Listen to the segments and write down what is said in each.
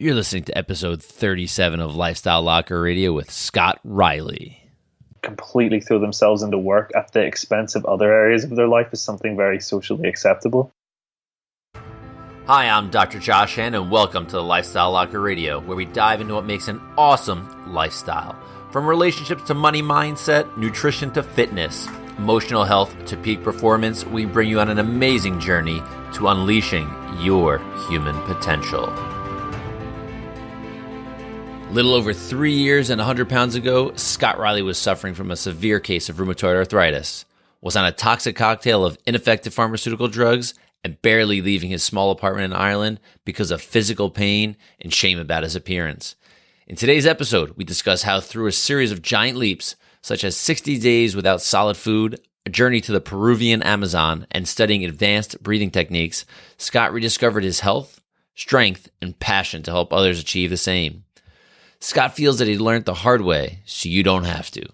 You're listening to episode 37 of Lifestyle Locker Radio with Scott Riley. Completely throw themselves into work at the expense of other areas of their life is something very socially acceptable. Hi, I'm Dr. Josh Hen, and welcome to the Lifestyle Locker Radio, where we dive into what makes an awesome lifestyle. From relationships to money mindset, nutrition to fitness, emotional health to peak performance, we bring you on an amazing journey to unleashing your human potential. Little over 3 years and 100 pounds ago, Scott Riley was suffering from a severe case of rheumatoid arthritis, was on a toxic cocktail of ineffective pharmaceutical drugs, and barely leaving his small apartment in Ireland because of physical pain and shame about his appearance. In today's episode, we discuss how through a series of giant leaps, such as 60 days without solid food, a journey to the Peruvian Amazon, and studying advanced breathing techniques, Scott rediscovered his health, strength, and passion to help others achieve the same. Scott feels that he learned the hard way, so you don't have to.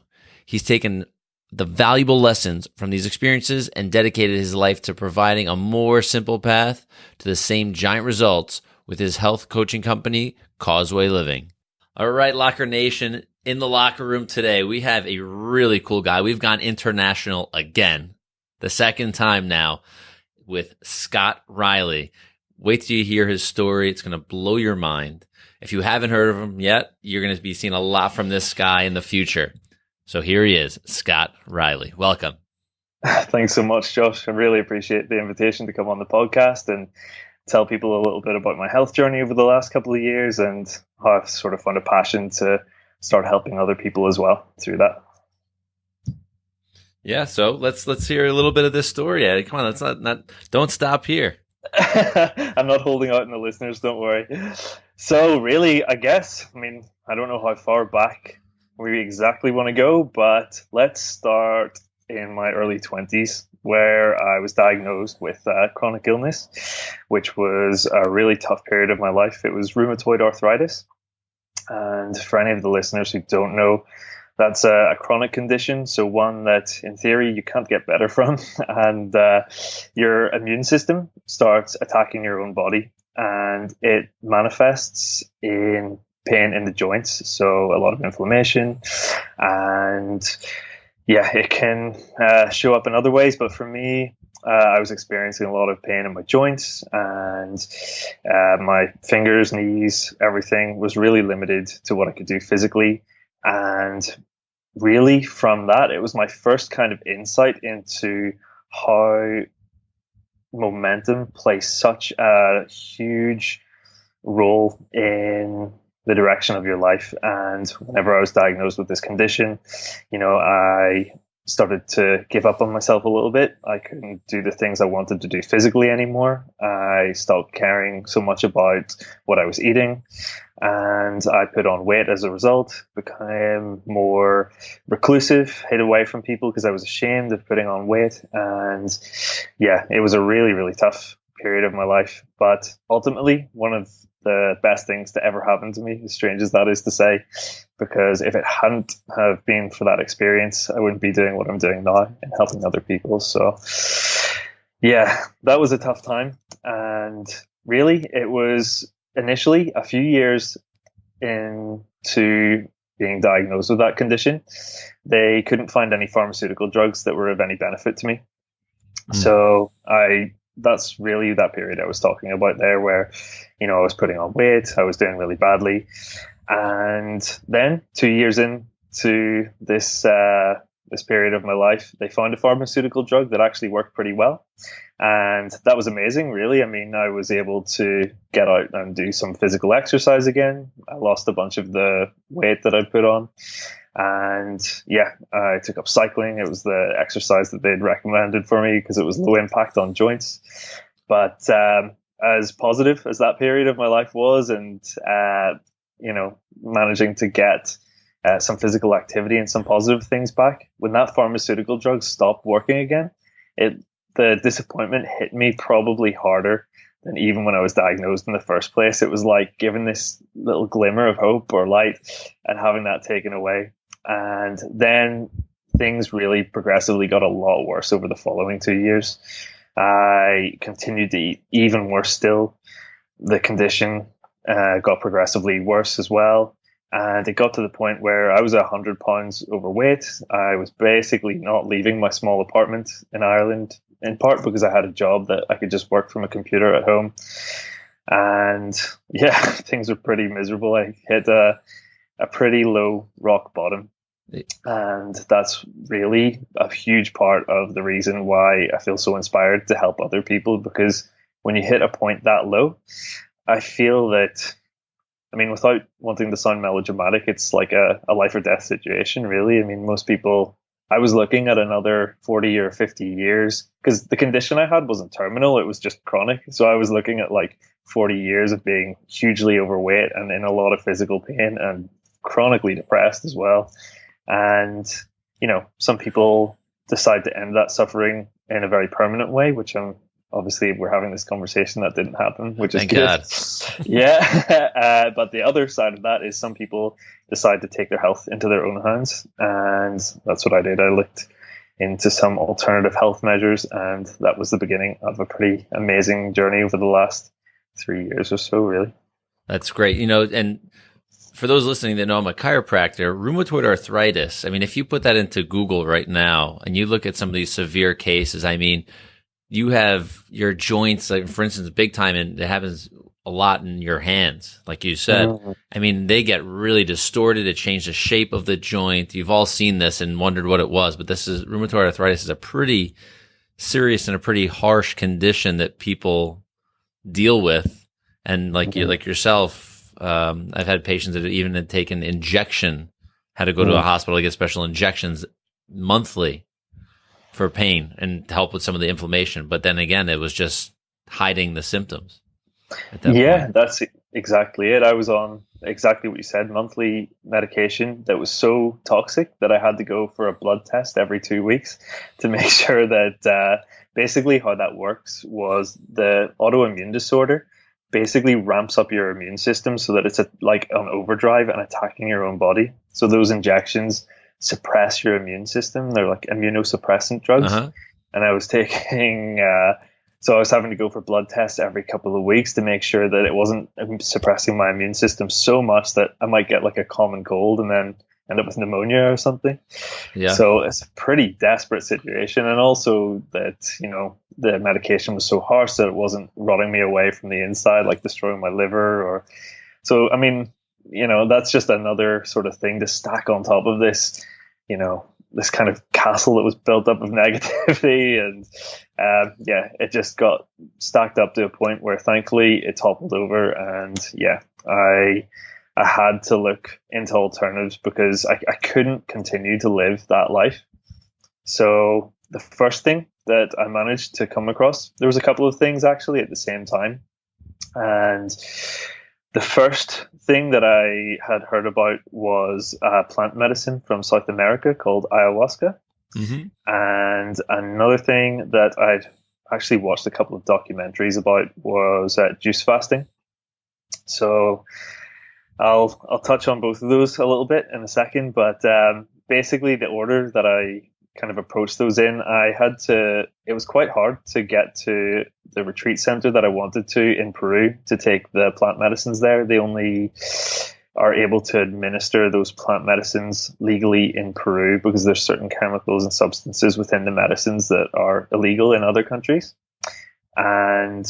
He's taken the valuable lessons from these experiences and dedicated his life to providing a more simple path to the same giant results with his health coaching company, Causeway Living. All right, Locker Nation, in the locker room today, we have a really cool guy. We've gone international again, the second time now, with Scott Riley. Wait till you hear his story. It's going to blow your mind. If you haven't heard of him yet, you're going to be seeing a lot from this guy in the future. So here he is, Scott Riley. Welcome. Thanks so much, Josh. I really appreciate the invitation to come on the podcast and tell people a little bit about my health journey over the last couple of years and how I've sort of found a passion to start helping other people as well through that. Yeah, so let's hear a little bit of this story. Come on, let's not don't stop here. I'm not holding out on the listeners, don't worry. So really, I don't know how far back we exactly want to go, but let's start in my early 20s where I was diagnosed with chronic illness, which was a really tough period of my life. It was rheumatoid arthritis. And for any of the listeners who don't know, that's a chronic condition, so one that, in theory, you can't get better from, and your immune system starts attacking your own body, and it manifests in pain in the joints, so a lot of inflammation, and it can show up in other ways, but for me, I was experiencing a lot of pain in my joints, and my fingers, knees, everything was really limited to what I could do physically, and really from that, it was my first kind of insight into how momentum plays such a huge role in the direction of your life. And whenever I was diagnosed with this condition, I started to give up on myself a little bit. I couldn't do the things I wanted to do physically anymore. I stopped caring so much about what I was eating, and I put on weight as a result, became more reclusive, hid away from people because I was ashamed of putting on weight. And it was a really, really tough period of my life. But ultimately, one of the best things to ever happen to me, as strange as that is to say, because if it hadn't have been for that experience, I wouldn't be doing what I'm doing now and helping other people. So that was a tough time. And really, it was initially a few years into being diagnosed with that condition, they couldn't find any pharmaceutical drugs that were of any benefit to me. So that's really that period I was talking about there where, I was putting on weight, I was doing really badly. And then 2 years into this period of my life, they found a pharmaceutical drug that actually worked pretty well. And that was amazing, really. I mean, I was able to get out and do some physical exercise again. I lost a bunch of the weight that I put on. And I took up cycling. It was the exercise that they'd recommended for me because it was low impact on joints. But as positive as that period of my life was, and managing to get some physical activity and some positive things back, when that pharmaceutical drug stopped working again, the disappointment hit me probably harder than even when I was diagnosed in the first place. It was like given this little glimmer of hope or light and having that taken away. And then things really progressively got a lot worse over the following 2 years. I continued to eat even worse still. The condition got progressively worse as well. And it got to the point where I was 100 pounds overweight. I was basically not leaving my small apartment in Ireland, in part because I had a job that I could just work from a computer at home. And yeah, things were pretty miserable. I hit a pretty low rock bottom. And that's really a huge part of the reason why I feel so inspired to help other people, because when you hit a point that low, I feel that, I mean, without wanting to sound melodramatic, it's like a life or death situation, really. I mean, most people, I was looking at another 40 or 50 years, because the condition I had wasn't terminal, it was just chronic. So I was looking at like 40 years of being hugely overweight and in a lot of physical pain and chronically depressed as well. And, you know, some people decide to end that suffering in a very permanent way, which I'm obviously, we're having this conversation, that didn't happen, which is good. God. Yeah. But the other side of that is some people decide to take their health into their own hands. And that's what I did. I looked into some alternative health measures, and that was the beginning of a pretty amazing journey over the last 3 years or so, really. That's great. You know, and for those listening that know I'm a chiropractor, rheumatoid arthritis, I mean, if you put that into Google right now and you look at some of these severe cases, I mean, you have your joints, like for instance, big time, and it happens a lot in your hands, like you said. Mm-hmm. I mean, they get really distorted. It changed the shape of the joint. You've all seen this and wondered what it was, but rheumatoid arthritis is a pretty serious and a pretty harsh condition that people deal with. And like mm-hmm. you, like yourself, I've had patients that even had taken injection, had to go to a hospital to get special injections monthly for pain and to help with some of the inflammation. But then again, it was just hiding the symptoms at that point. That's exactly it. I was on exactly what you said, monthly medication that was so toxic that I had to go for a blood test every 2 weeks to make sure that basically how that works was the autoimmune disorder basically ramps up your immune system so that it's like on overdrive and attacking your own body. So those injections suppress your immune system. They're like immunosuppressant drugs. Uh-huh. And I was taking, so I was having to go for blood tests every couple of weeks to make sure that it wasn't suppressing my immune system so much that I might get like a common cold and then end up with pneumonia or something. Yeah. So it's a pretty desperate situation. And also that, you know, the medication was so harsh that it wasn't rotting me away from the inside, like destroying my liver or, so, I mean, you know, that's just another sort of thing to stack on top of this, you know, this kind of castle that was built up of negativity. And it just got stacked up to a point where thankfully it toppled over. And I had to look into alternatives because I couldn't continue to live that life. So the first thing that I managed to come across, there was a couple of things actually at the same time. And the first thing that I had heard about was a plant medicine from South America called ayahuasca. Mm-hmm. And another thing that I'd actually watched a couple of documentaries about was juice fasting. So I'll touch on both of those a little bit in a second, but basically the order that I kind of approached those in, it was quite hard to get to the retreat center that I wanted to in Peru to take the plant medicines there. They only are able to administer those plant medicines legally in Peru because there's certain chemicals and substances within the medicines that are illegal in other countries. And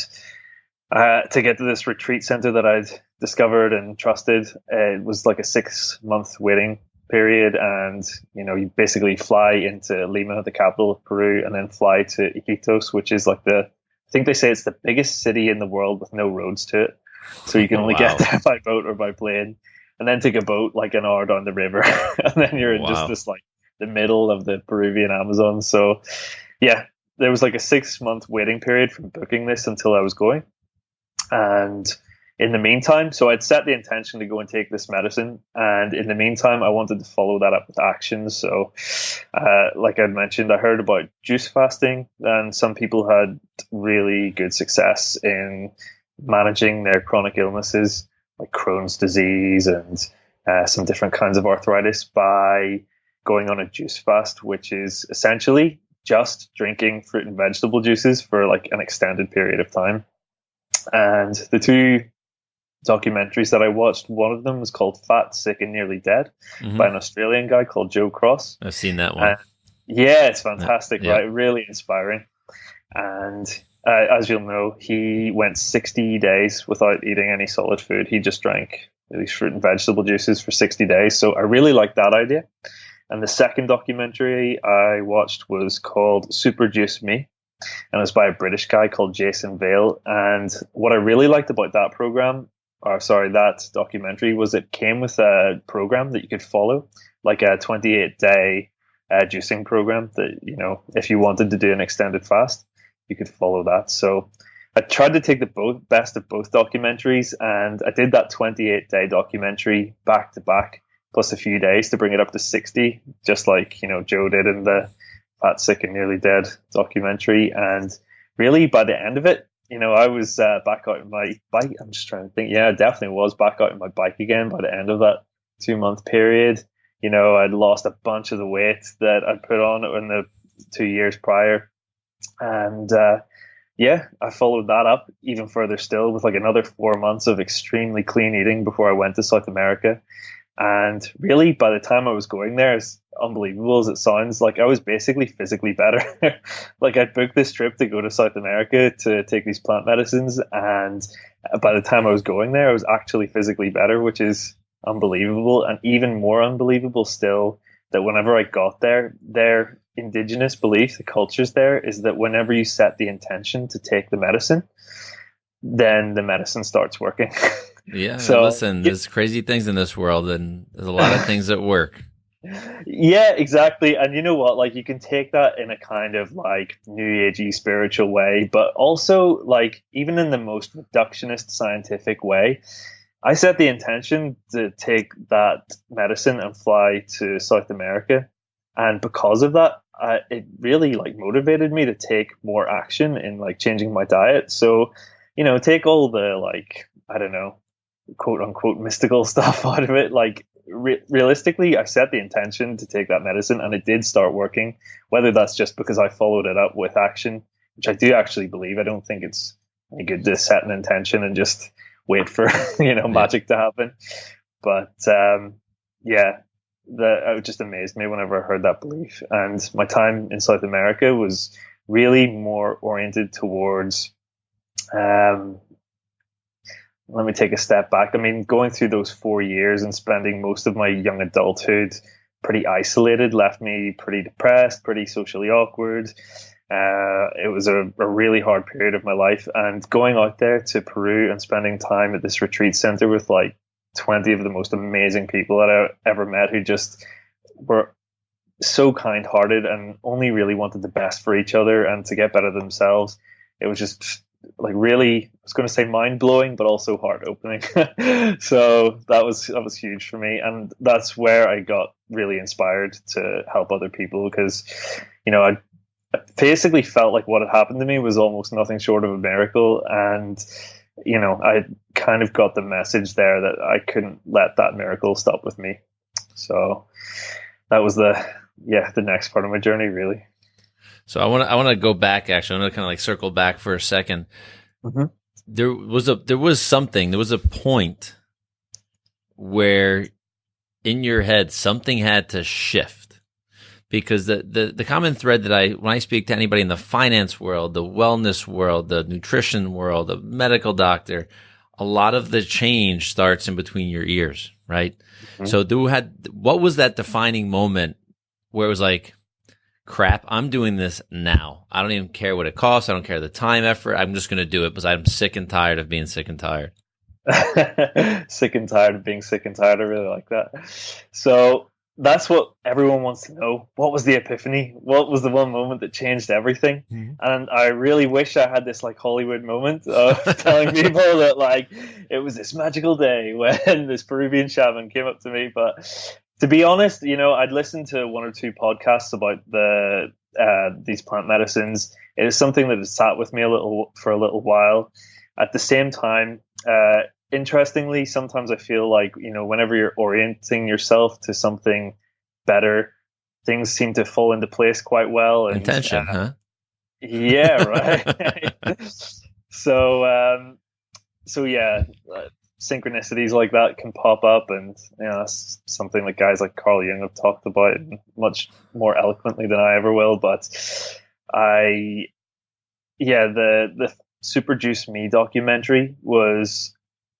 to get to this retreat center that I'd discovered and trusted, it was like a 6-month waiting period. And, you know, you basically fly into Lima, the capital of Peru, and then fly to Iquitos, which is like I think they say it's the biggest city in the world with no roads to it. So you can only get there by boat or by plane, and then take a boat like an hour down the river. And then you're in just this like the middle of the Peruvian Amazon. So there was like a 6-month waiting period from booking this until I was going. And in the meantime, so I'd set the intention to go and take this medicine. And in the meantime, I wanted to follow that up with action. So like I'd mentioned, I heard about juice fasting, and some people had really good success in managing their chronic illnesses like Crohn's disease and some different kinds of arthritis by going on a juice fast, which is essentially just drinking fruit and vegetable juices for like an extended period of time. And the two documentaries that I watched. One of them was called Fat, Sick and Nearly Dead by Hmm. an Australian guy called Joe Cross. I've seen that And one. yeah, it's Yeah. fantastic, Yep. right? Really inspiring. And as you'll know, he went 60 days without eating any solid food. He just drank these fruit and vegetable juices for 60 days. So I really like that idea. And the second documentary I watched was called Super Juice Me, and it was by a British guy called Jason Vale. And what I really liked about that that documentary, was it came with a program that you could follow, like a 28-day juicing program that, if you wanted to do an extended fast, you could follow that. So I tried to take the best of both documentaries, and I did that 28-day documentary back to back, plus a few days to bring it up to 60, just like, Joe did in the Fat, Sick and Nearly Dead documentary. And really, by the end of it, I was back out on my bike. I'm just trying to think. Yeah, I definitely was back out on my bike again by the end of that 2-month period. I'd lost a bunch of the weight that I'd put on in the 2 years prior. And yeah, I followed that up even further still with like another 4 months of extremely clean eating before I went to South America. And really, by the time I was going there, as unbelievable as it sounds, like I was basically physically better. Like I booked this trip to go to South America to take these plant medicines, and by the time I was going there, I was actually physically better, which is unbelievable. And even more unbelievable still, that whenever I got there, their indigenous belief, the cultures there, is that whenever you set the intention to take the medicine, then the medicine starts working. Yeah. So Listen, there's crazy things in this world, and there's a lot of things that work. yeah, exactly. And you know what? Like you can take that in a kind of like new agey spiritual way, but also like even in the most reductionist scientific way. I set the intention to take that medicine and fly to South America, and because of that, it really like motivated me to take more action in like changing my diet. So, take all the like, I don't know, quote unquote mystical stuff out of it. Like realistically, I set the intention to take that medicine, and it did start working. Whether that's just because I followed it up with action, which I do actually believe. I don't think it's any good to set an intention and just wait for Yeah. magic to happen. But yeah, it just amazed me whenever I heard that belief. And my time in South America was really more oriented towards let me take a step back. I mean, going through those 4 years and spending most of my young adulthood pretty isolated left me pretty depressed, pretty socially awkward. It was a really hard period of my life. And going out there to Peru and spending time at this retreat center with like 20 of the most amazing people that I ever met, who just were so kind hearted and only really wanted the best for each other and to get better themselves. It was just like really, I was going to say mind blowing, but also heart opening. So that was huge for me, and that's where I got really inspired to help other people, because I basically felt like what had happened to me was almost nothing short of a miracle, and I kind of got the message there that I couldn't let that miracle stop with me. So that was the next part of my journey, really. So I want to go back. Actually, I'm going to kind of like circle back for a second. Mm-hmm. There was a point where in your head something had to shift, because the common thread that when I speak to anybody in the finance world, the wellness world, the nutrition world, the medical doctor, a lot of the change starts in between your ears, right? Mm-hmm. So what was that defining moment where it was like, crap, I'm doing this now. I don't even care what it costs. I don't care the time, effort. I'm just going to do it because I'm sick and tired of being sick and tired. Sick and tired of being sick and tired. I really like that. So that's what everyone wants to know. What was the epiphany? What was the one moment that changed everything? Mm-hmm. And I really wish I had this like Hollywood moment of telling people that like it was this magical day when this Peruvian shaman came up to me. But to be honest, I'd listened to one or two podcasts about these plant medicines. It is something that has sat with me for a little while. At the same time, interestingly, sometimes I feel like, whenever you're orienting yourself to something better, things seem to fall into place quite well. And, intention, huh? Yeah, right. So yeah, synchronicities like that can pop up, and that's something that guys like Carl Jung have talked about much more eloquently than I ever will. But the Super Juice Me documentary was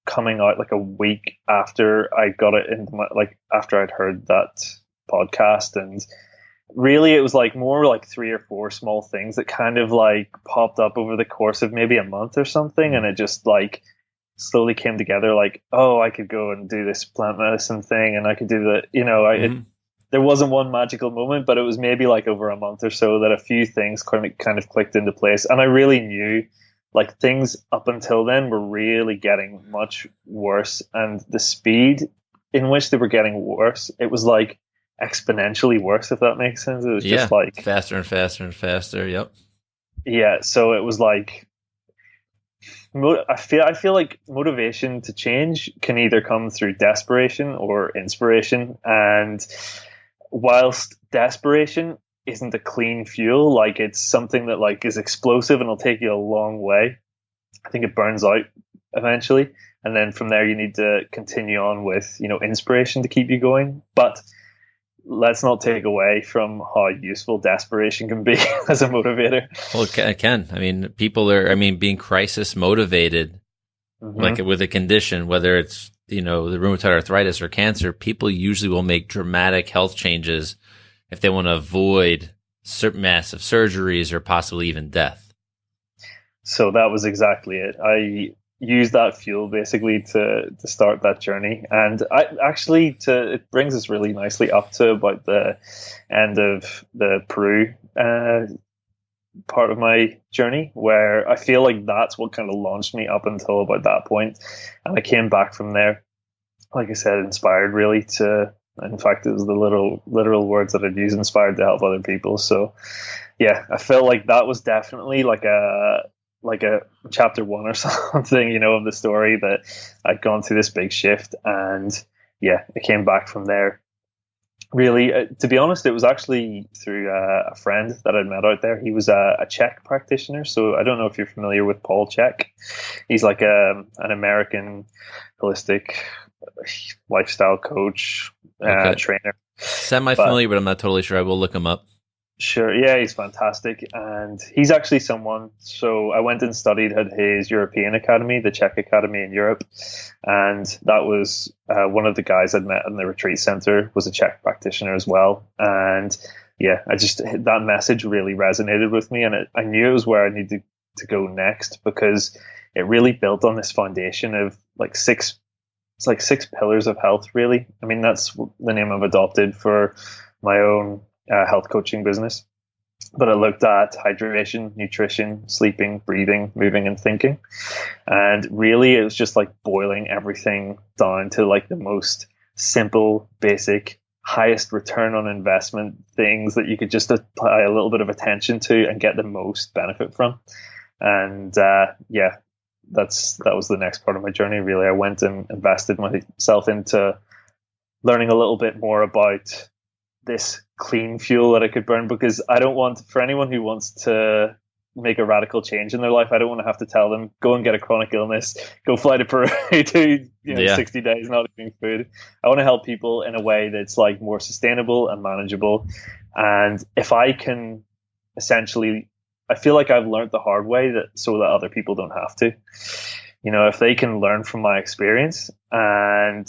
coming out like a week after I got it into my, like after I'd heard that podcast, and really it was like more like 3 or 4 small things that kind of like popped up over the course of maybe a month or something, and it just like slowly came together, like, oh, I could go and do this plant medicine thing, and I could do the there wasn't one magical moment, but it was maybe like over a month or so that a few things kind of clicked into place, and I really knew like things up until then were really getting much worse, and the speed in which they were getting worse, it was like exponentially worse, if that makes sense. It was just like faster and faster and faster. Yep. Yeah, so it was like I feel like motivation to change can either come through desperation or inspiration, and whilst desperation isn't a clean fuel, like it's something that like is explosive and will take you a long way, I think it burns out eventually, and then from there you need to continue on with inspiration to keep you going. But let's not take away from how useful desperation can be as a motivator. Well, it can. I mean, people are being crisis motivated, like with a condition, whether it's the rheumatoid arthritis or cancer, people usually will make dramatic health changes if they want to avoid certain massive surgeries or possibly even death. So that was exactly it. I used that fuel basically to start that journey, and it brings us really nicely up to about the end of the Peru part of my journey, where I feel like that's what kind of launched me up until about that point. And I came back from there, like I said, inspired really to, in fact, it was the literal words that I'd use, inspired to help other people. So yeah, I felt like that was definitely like a chapter 1 or something, of the story, that I'd gone through this big shift. And yeah, I came back from there. Really, to be honest, it was actually through a friend that I'd met out there. He was a Czech practitioner. So I don't know if you're familiar with Paul Chek. He's like an American holistic lifestyle coach, trainer. Semi-familiar, but I'm not totally sure. I will look him up. Sure. Yeah, he's fantastic. And he's actually someone, so I went and studied at his European Academy, the Czech Academy in Europe. And that was one of the guys I'd met in the retreat center was a Czech practitioner as well. And yeah, that message really resonated with me. And I knew it was where I needed to go next, because it really built on this foundation of like six pillars of health, really. I mean, that's the name I've adopted for my own health coaching business. But I looked at hydration, nutrition, sleeping, breathing, moving, and thinking. And really, it was just like boiling everything down to like the most simple, basic, highest return on investment things that you could just apply a little bit of attention to and get the most benefit from. And that was the next part of my journey, really. I went and invested myself into learning a little bit more about this clean fuel that I could burn, because I don't want, for anyone who wants to make a radical change in their life, I don't want to have to tell them, go and get a chronic illness, go fly to Peru, do 60 days not eating food. I want to help people in a way that's like more sustainable and manageable. And if I can essentially, I feel like I've learned the hard way so that other people don't have to. If they can learn from my experience and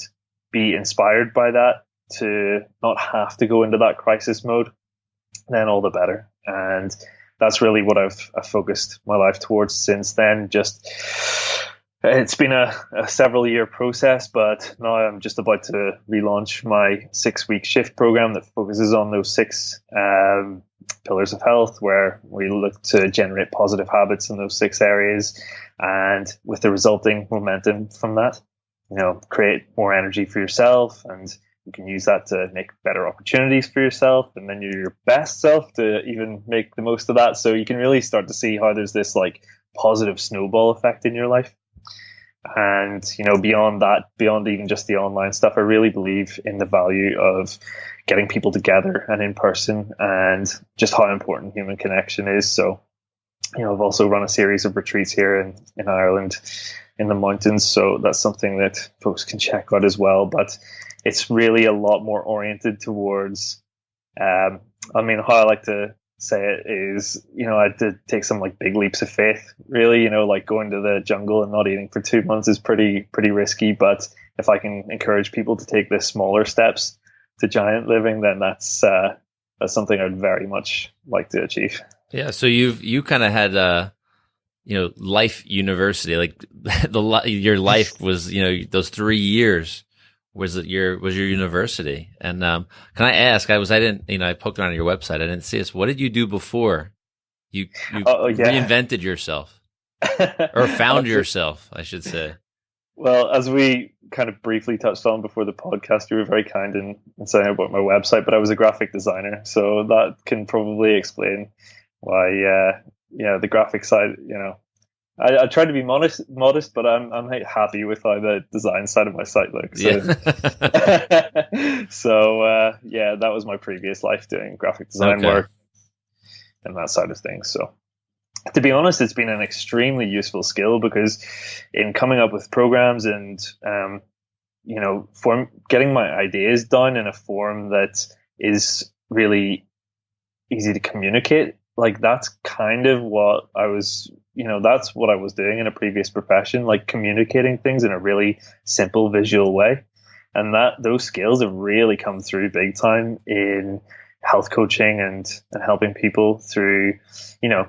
be inspired by that, to not have to go into that crisis mode, then all the better. And that's really what I've focused my life towards since then. Just, it's been a several year process, but now I'm just about to relaunch my 6-week shift program that focuses on those 6 pillars of health, where we look to generate positive habits in those 6 areas, and with the resulting momentum from that, create more energy for yourself, and you can use that to make better opportunities for yourself, and then you're your best self to even make the most of that. So you can really start to see how there's this like positive snowball effect in your life. And, beyond that, beyond even just the online stuff, I really believe in the value of getting people together and in person, and just how important human connection is. So, I've also run a series of retreats here in Ireland in the mountains. So that's something that folks can check out as well. But it's really a lot more oriented towards, I mean, how I like to say it is, I did take some like big leaps of faith, really, like going to the jungle and not eating for 2 months is pretty risky. But if I can encourage people to take the smaller steps to giant living, then that's something I'd very much like to achieve. Yeah. So you kind of had, life university, like your life was, those 3 years was your university. And can I ask? I poked around on your website. I didn't see this. What did you do before you reinvented yourself or found yourself? I should say. Well, as we kind of briefly touched on before the podcast, you were very kind in saying about my website, but I was a graphic designer, so that can probably explain why. The graphic side, I try to be modest, but I'm happy with how the design side of my site looks. Yeah. So that was my previous life, doing graphic design work and that side of things. So to be honest, it's been an extremely useful skill, because in coming up with programs and getting my ideas down in a form that is really easy to communicate, like that's kind of what I was, that's what I was doing in a previous profession, like communicating things in a really simple visual way. And those skills have really come through big time in health coaching and helping people through,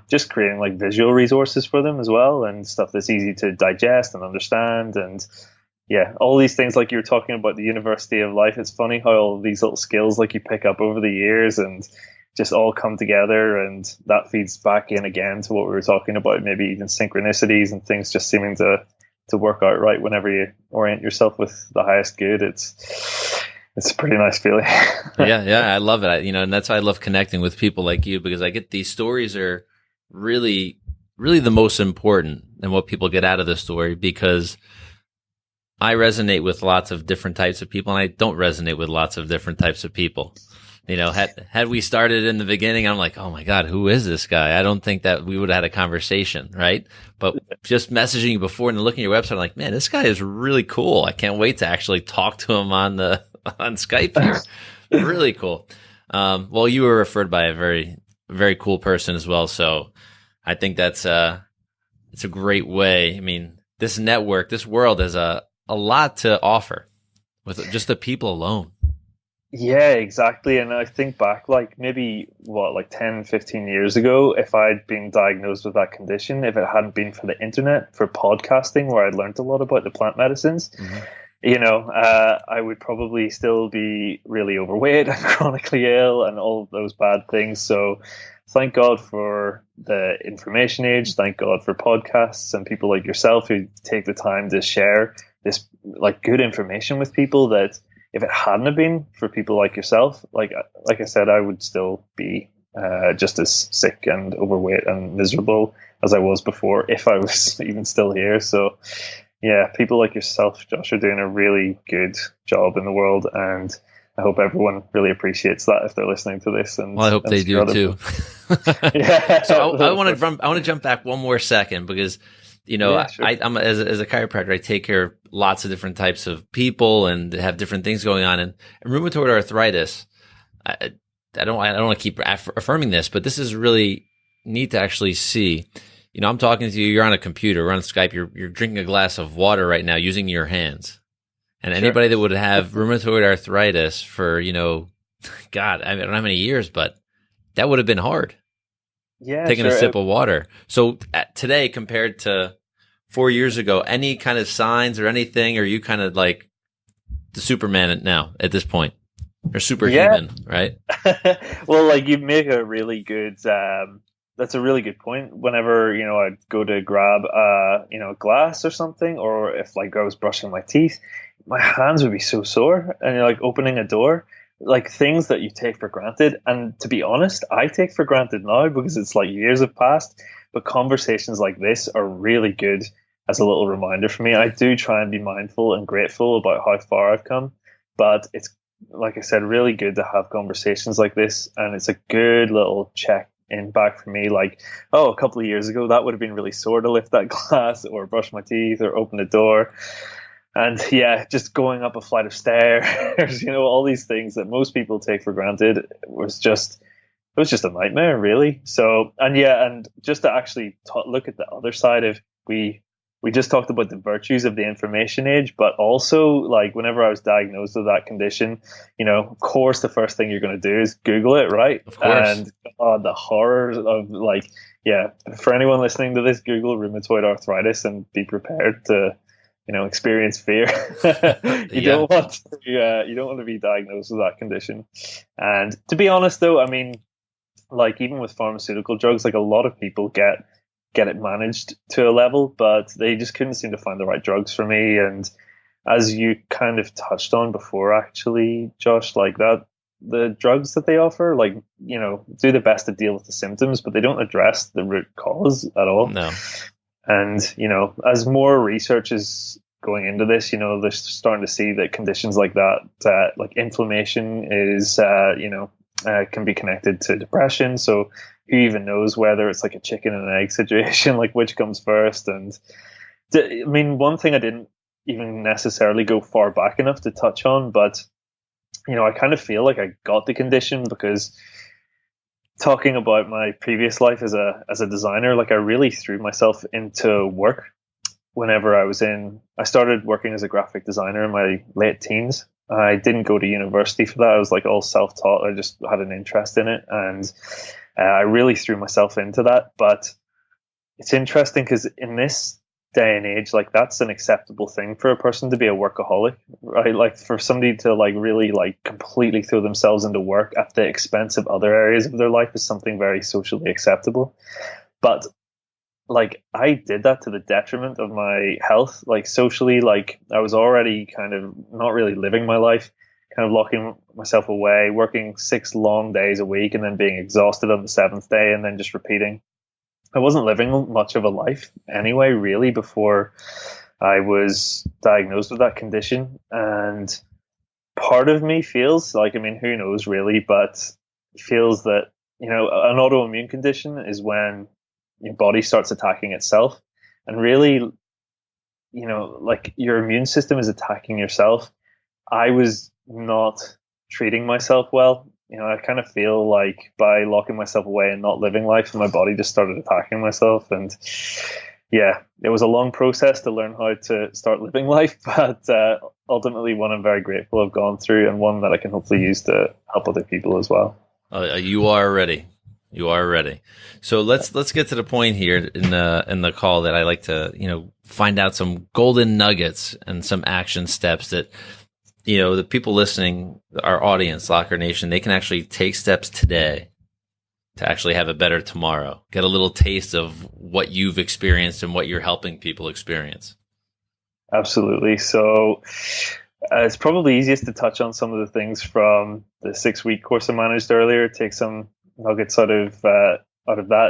just creating like visual resources for them as well, and stuff that's easy to digest and understand. And all these things, like you were talking about the University of Life. It's funny how all these little skills like you pick up over the years and just all come together, and that feeds back in again to what we were talking about, maybe even synchronicities and things just seeming to work out right whenever you orient yourself with the highest good. It's a pretty nice feeling. Yeah, I love it. And that's why I love connecting with people like you, because I get these stories are really, really the most important and what people get out of the story, because I resonate with lots of different types of people, and I don't resonate with lots of different types of people. Had we started in the beginning, I'm like, oh my God, who is this guy? I don't think that we would have had a conversation, right? But just messaging you before and looking at your website, I'm like, man, this guy is really cool. I can't wait to actually talk to him on Skype here. Really cool. Well, you were referred by a very, very cool person as well. So I think it's a great way. I mean, this network, this world has a lot to offer with just the people alone. Yeah, exactly. And I think back, like maybe 10, 15 years ago, if I'd been diagnosed with that condition, if it hadn't been for the internet, for podcasting, where I'd learned a lot about the plant medicines, I would probably still be really overweight and chronically ill and all those bad things. So thank God for the information age. Thank God for podcasts and people like yourself who take the time to share this like good information with people, that if it hadn't have been for people like yourself, like I said, I would still be just as sick and overweight and miserable as I was before, if I was even still here. So yeah, people like yourself, Josh, are doing a really good job in the world, and I hope everyone really appreciates that if they're listening to this. And well, I hope they do too. Yeah. So I want to jump back one more second, because sure. I'm as a chiropractor, I take care of lots of different types of people and have different things going on. And rheumatoid arthritis, I don't want to keep affirming this, but this is really neat to actually see. I'm talking to you, you're on a computer, we're on Skype, you're drinking a glass of water right now using your hands. And Sure. Anybody that would have rheumatoid arthritis for, God, I don't know how many years, but that would have been hard. Yeah, taking sure. a sip of water. So today compared to 4 years ago, any kind of signs or anything, or are you kind of like the Superman now at this point? Or superhuman, right? Well, like you make a really good, that's a really good point. Whenever, I'd go to grab, a glass or something, or if like I was brushing my teeth, my hands would be so sore, and you're like opening a door, like things that you take for granted. And to be honest, I take for granted now because it's like years have passed, but conversations like this are really good as a little reminder for me. I do try and be mindful and grateful about how far I've come, but it's, like I said, really good to have conversations like this, and it's a good little check impact for me. Like, oh, a couple of years ago, that would have been really sore to lift that glass or brush my teeth or open the door. And yeah, just going up a flight of stairs, all these things that most people take for granted it was just a nightmare, really. So, and just to actually look at the other side of we just talked about the virtues of the information age, but also like whenever I was diagnosed with that condition, of course, the first thing you're going to do is Google it, right? Of course. And the horrors of for anyone listening to this, Google rheumatoid arthritis and be prepared to experience fear. You don't want to be diagnosed with that condition. And to be honest, though, I mean, like even with pharmaceutical drugs, like a lot of people get it managed to a level, but they just couldn't seem to find the right drugs for me. And as you kind of touched on before, actually, Josh, like that, the drugs that they offer, like, do the best to deal with the symptoms, but they don't address the root cause at all. No. And, as more research is going into this, they're starting to see that conditions like that, like inflammation is, can be connected to depression. So who even knows whether it's like a chicken and an egg situation, like which comes first? And I mean, one thing I didn't even necessarily go far back enough to touch on, but, I kind of feel like I got the condition because talking about my previous life as a designer, like I really threw myself into work whenever I started working as a graphic designer in my late teens. I didn't go to university for that. I was like all self-taught. I just had an interest in it, and I really threw myself into that. But it's interesting because in this day and age, like that's an acceptable thing for a person to be a workaholic, right? Like for somebody to like really like completely throw themselves into work at the expense of other areas of their life is something very socially acceptable. But like I did that to the detriment of my health. Like socially, like I was already kind of not really living my life, kind of locking myself away, working 6 long days a week and then being exhausted on the 7th day and then just repeating. I wasn't living much of a life anyway, really, before I was diagnosed with that condition. And part of me feels like, I mean, who knows really, but feels that, an autoimmune condition is when your body starts attacking itself, and really, like your immune system is attacking yourself. I was not treating myself well. I kind of feel like by locking myself away and not living life, my body just started attacking myself. And yeah, it was a long process to learn how to start living life, but ultimately one I'm very grateful I've gone through, and one that I can hopefully use to help other people as well. You are ready. You are ready. So let's get to the point here in the call that I like to, find out some golden nuggets and some action steps that, the people listening, our audience, Locker Nation, they can actually take steps today to actually have a better tomorrow. Get a little taste of what you've experienced and what you're helping people experience. Absolutely. So it's probably easiest to touch on some of the things from the 6-week course I managed earlier. Take some nuggets out of that.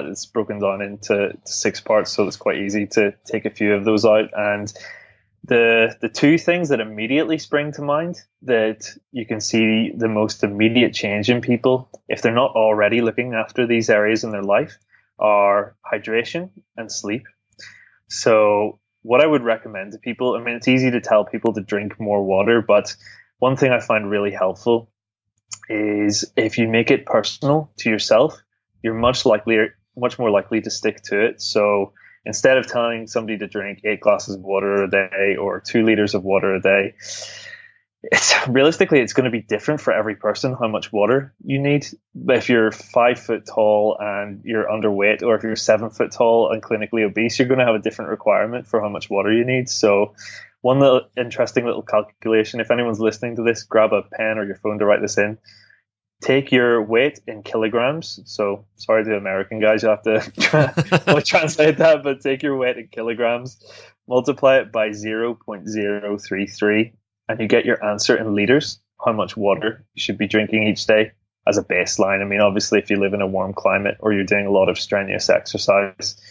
It's broken down into 6 parts, so it's quite easy to take a few of those out. And the 2 things that immediately spring to mind that you can see the most immediate change in people, if they're not already looking after these areas in their life, are hydration and sleep. So what I would recommend to people, I mean, it's easy to tell people to drink more water, but one thing I find really helpful is if you make it personal to yourself, you're much more likely to stick to it. So instead of telling somebody to drink 8 glasses of water a day or 2 liters of water a day, it's going to be different for every person how much water you need. If you're 5 foot tall and you're underweight, or if you're 7 foot tall and clinically obese, you're going to have a different requirement for how much water you need. So one little interesting little calculation, if anyone's listening to this, grab a pen or your phone to write this in. Take your weight in kilograms. So sorry to American guys, you have to translate that, but take your weight in kilograms, multiply it by 0.033, and you get your answer in liters, how much water you should be drinking each day as a baseline. I mean, obviously, if you live in a warm climate or you're doing a lot of strenuous exercise,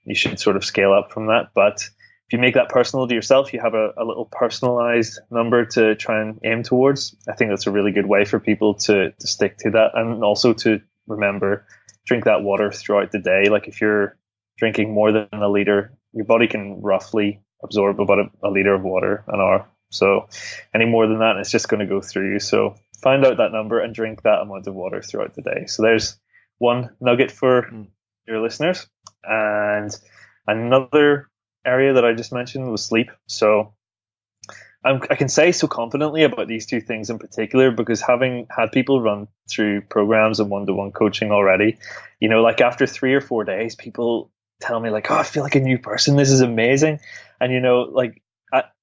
you should sort of scale up from that. But if you make that personal to yourself, you have a little personalized number to try and aim towards. I think that's a really good way for people to stick to that, and also to remember drink that water throughout the day. Like if you're drinking more than a liter, your body can roughly absorb about a liter of water an hour. So any more than that, it's just going to go through you. So find out that number and drink that amount of water throughout the day. So there's one nugget for your listeners. And another area that I just mentioned was sleep. So I can say so confidently about these two things in particular because having had people run through programs and one-to-one coaching already, like after 3 or 4 days, people tell me like, oh, I feel like a new person. This is amazing. And, like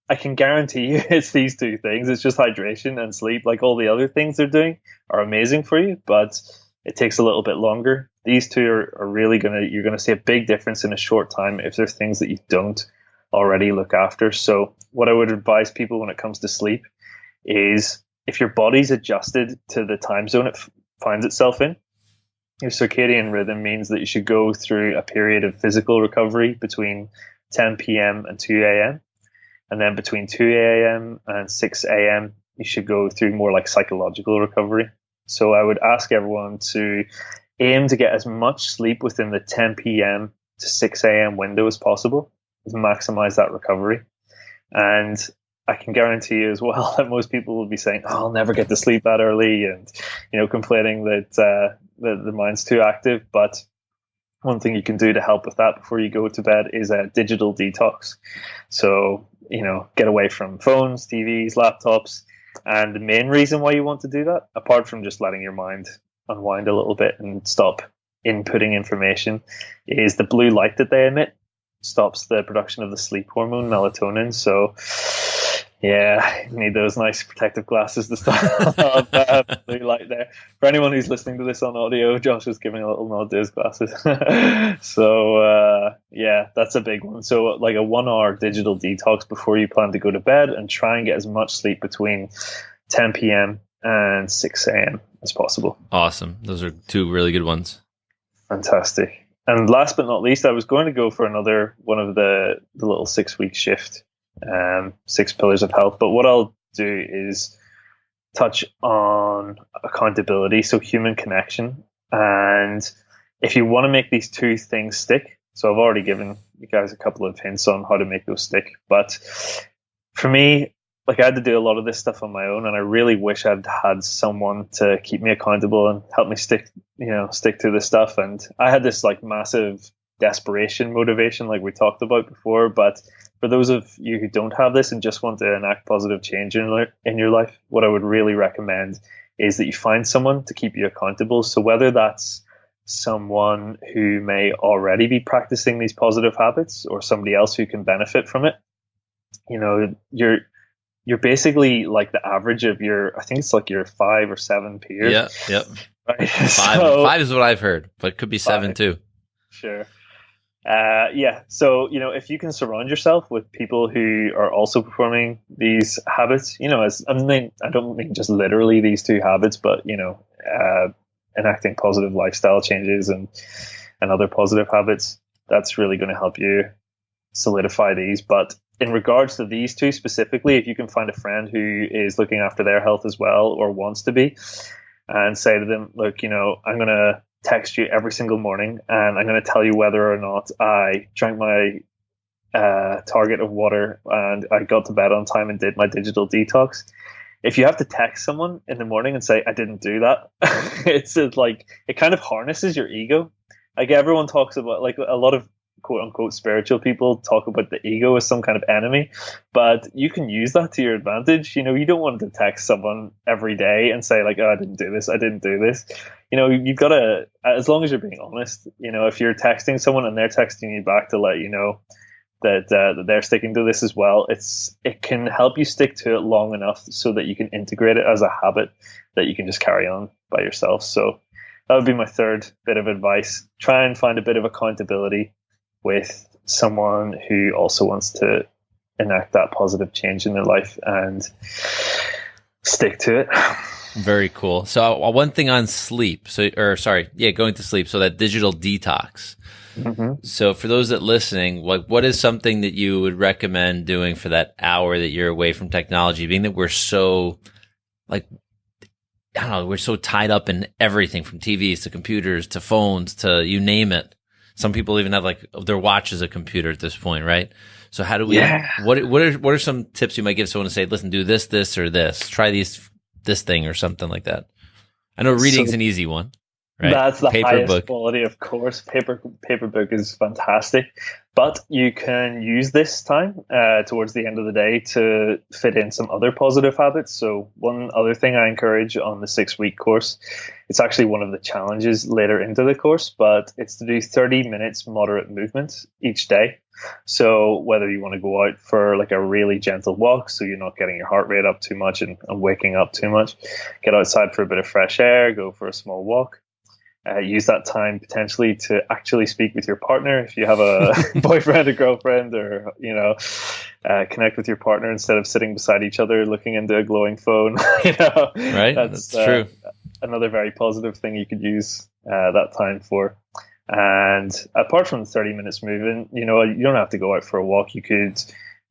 I can guarantee you it's these two things. It's just hydration and sleep. Like all the other things they're doing are amazing for you, but it takes a little bit longer. These two are really you're going to see a big difference in a short time if there's things that you don't already look after. So what I would advise people when it comes to sleep is if your body's adjusted to the time zone it finds itself in, your circadian rhythm means that you should go through a period of physical recovery between 10 p.m. and 2 a.m. And then between 2 a.m. and 6 a.m., you should go through more like psychological recovery. So I would ask everyone to aim to get as much sleep within the 10 p.m. to 6 a.m. window as possible to maximize that recovery. And I can guarantee you as well that most people will be saying, oh, I'll never get to sleep that early and, complaining that the mind's too active. But one thing you can do to help with that before you go to bed is a digital detox. So, get away from phones, TVs, laptops. And the main reason why you want to do that, apart from just letting your mind unwind a little bit and stop inputting information, is the blue light that they emit stops the production of the sleep hormone melatonin. So yeah, you need those nice protective glasses to stop blue light there. For anyone who's listening to this on audio, Josh is giving a little nod to his glasses. So yeah, that's a big one. So like a 1 hour digital detox before you plan to go to bed, and try and get as much sleep between 10 p.m. and 6 a.m. as possible. Awesome. Those are two really good ones. Fantastic. And last but not least, I was going to go for another one of the little 6-week shift, 6 pillars of health. But what I'll do is touch on accountability, so human connection. And if you want to make these two things stick, so I've already given you guys a couple of hints on how to make those stick. But for me, like I had to do a lot of this stuff on my own, and I really wish I'd had someone to keep me accountable and help me stick to this stuff. And I had this like massive desperation motivation, like we talked about before. But for those of you who don't have this and just want to enact positive change in your life, what I would really recommend is that you find someone to keep you accountable. So whether that's someone who may already be practicing these positive habits or somebody else who can benefit from it, you're basically like the average of I think it's like your 5 or 7 peers. Yeah, yep. Right? Five is what I've heard, but it could be 7 too. Sure. Yeah. So, if you can surround yourself with people who are also performing these habits, I don't mean just literally these 2 habits, but, enacting positive lifestyle changes and other positive habits, that's really going to help you solidify these. But in regards to these 2 specifically, if you can find a friend who is looking after their health as well or wants to be, and say to them, look, I'm going to text you every single morning and I'm going to tell you whether or not I drank my target of water and I got to bed on time and did my digital detox. If you have to text someone in the morning and say, I didn't do that, it's like, it kind of harnesses your ego. Like everyone talks about, like a lot of quote unquote spiritual people talk about the ego as some kind of enemy, but you can use that to your advantage. You don't want to text someone every day and say like, oh, I didn't do this. You've got to, as long as you're being honest, if you're texting someone and they're texting you back to let you know that they're sticking to this as well, it can help you stick to it long enough so that you can integrate it as a habit that you can just carry on by yourself. So that would be my third bit of advice. Try and find a bit of accountability with someone who also wants to enact that positive change in their life and stick to it. Very cool. So one thing on sleep. Going to sleep. So that digital detox. Mm-hmm. So for those that listening, what is something that you would recommend doing for that hour that you're away from technology, being that we're so I don't know, we're so tied up in everything from TVs to computers to phones to you name it. Some people even have like their watch as a computer at this point, right? So how do we, what are some tips you might give someone to say, listen, do this, or this, try this thing or something like that? I know reading's an easy one, right? That's the Paper highest book. quality, of course. Paper book is fantastic, but you can use this time towards the end of the day to fit in some other positive habits. So one other thing I encourage on the 6-week course, it's actually one of the challenges later into the course, but it's to do 30 minutes moderate movement each day. So whether you want to go out for like a really gentle walk, so you're not getting your heart rate up too much and waking up too much, get outside for a bit of fresh air, go for a small walk. Use that time potentially to actually speak with your partner if you have a boyfriend or girlfriend, or connect with your partner instead of sitting beside each other looking into a glowing phone. Right, that's true. Another very positive thing you could use that time for. And apart from 30 minutes moving, you don't have to go out for a walk. You could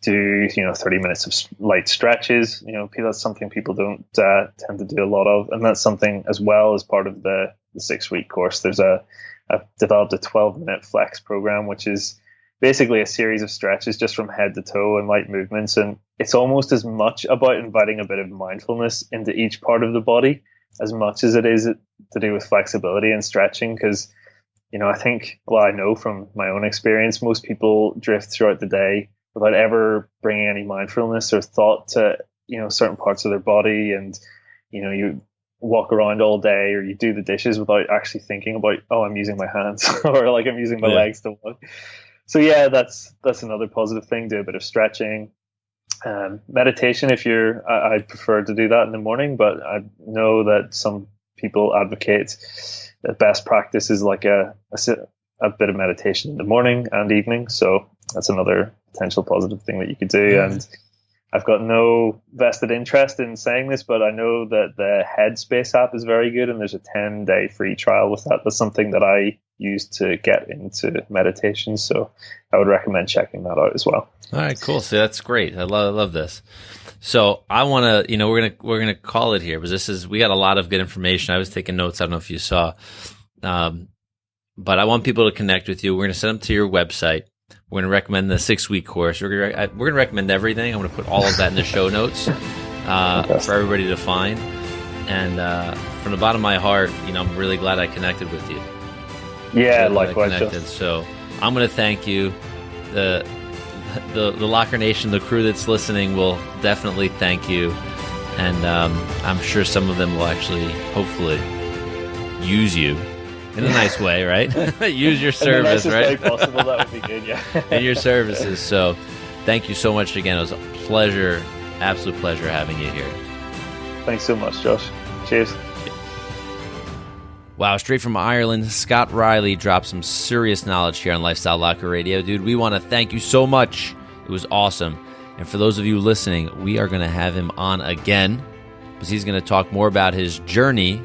do 30 minutes of light stretches. That's something people don't tend to do a lot of, and that's something as well as part of the 6-week course. I've developed a 12-minute flex program, which is basically a series of stretches just from head to toe and light movements, and it's almost as much about inviting a bit of mindfulness into each part of the body as much as it is to do with flexibility and stretching, because I know from my own experience, most people drift throughout the day without ever bringing any mindfulness or thought to certain parts of their body, and you walk around all day or you do the dishes without actually thinking about, oh, I'm using my hands or like I'm using my legs to walk. So that's another positive thing. Do a bit of stretching, meditation if I prefer to do that in the morning, but I know that some people advocate that best practice is like a bit of meditation in the morning and evening. So that's another potential positive thing that you could do. And I've got no vested interest in saying this, but I know that the Headspace app is very good, and there's a 10-day free trial with that. That's something that I use to get into meditation, so I would recommend checking that out as well. All right, cool. So that's great. I love this. So I want to, we're gonna call it here, because we got a lot of good information. I was taking notes. I don't know if you saw, but I want people to connect with you. We're gonna send them to your website. We're going to recommend the 6-week course. We're going to recommend everything. I'm going to put all of that in the show notes for everybody to find. And from the bottom of my heart, I'm really glad I connected with you. Yeah, likewise. So I'm going to thank you. The Locker Nation, the crew that's listening, will definitely thank you. And I'm sure some of them will actually, hopefully, use you. In a nice way, right? Use your service, right? In the nicest way possible, that would be good, yeah. And your services. So thank you so much again. It was a pleasure, absolute pleasure having you here. Thanks so much, Josh. Cheers. Wow, straight from Ireland, Scott Riley dropped some serious knowledge here on Lifestyle Locker Radio. Dude, we want to thank you so much. It was awesome. And for those of you listening, we are going to have him on again, because he's going to talk more about his journey,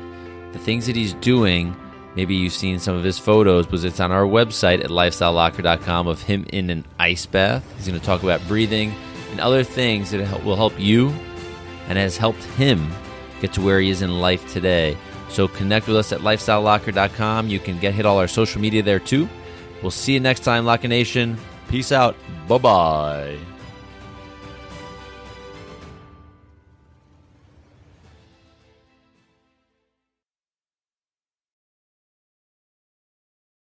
the things that he's doing. Maybe you've seen some of his photos, because it's on our website at lifestylelocker.com of him in an ice bath. He's going to talk about breathing and other things that will help you and has helped him get to where he is in life today. So connect with us at lifestylelocker.com. You can hit all our social media there too. We'll see you next time, Locker Nation. Peace out. Bye-bye.